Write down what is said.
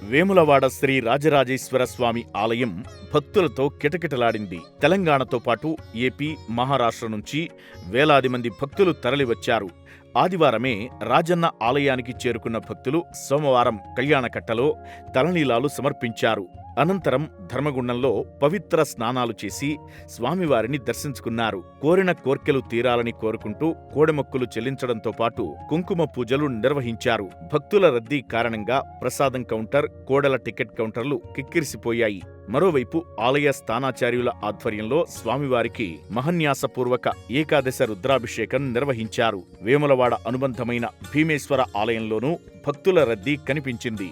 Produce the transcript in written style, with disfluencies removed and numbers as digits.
వేములవాడ శ్రీ రాజరాజేశ్వర స్వామి ఆలయం భక్తులతో కిటకిటలాడింది. తెలంగాణతో పాటు ఏపీ, మహారాష్ట్ర నుంచి వేలాది మంది భక్తులు తరలివచ్చారు. ఆదివారమే రాజన్న ఆలయానికి చేరుకున్న భక్తులు సోమవారం కళ్యాణకట్టలో తలనీలాలు సమర్పించారు. అనంతరం ధర్మగుండంలో పవిత్ర స్నానాలు చేసి స్వామివారిని దర్శించుకున్నారు. కోరిన కోర్కెలు తీరాలని కోరుకుంటూ కోడెమొక్కులు చెల్లించడంతో పాటు కుంకుమ పూజలు నిర్వహించారు. భక్తుల రద్దీ కారణంగా ప్రసాదం కౌంటర్, కోడల టికెట్ కౌంటర్లు కిక్కిరిసిపోయాయి. మరోవైపు ఆలయ స్థానాచార్యుల ఆధ్వర్యంలో స్వామివారికి మహన్యాసపూర్వక ఏకాదశ రుద్రాభిషేకం నిర్వహించారు. వేములవాడ అనుబంధమైన భీమేశ్వర ఆలయంలోనూ భక్తుల రద్దీ కనిపించింది.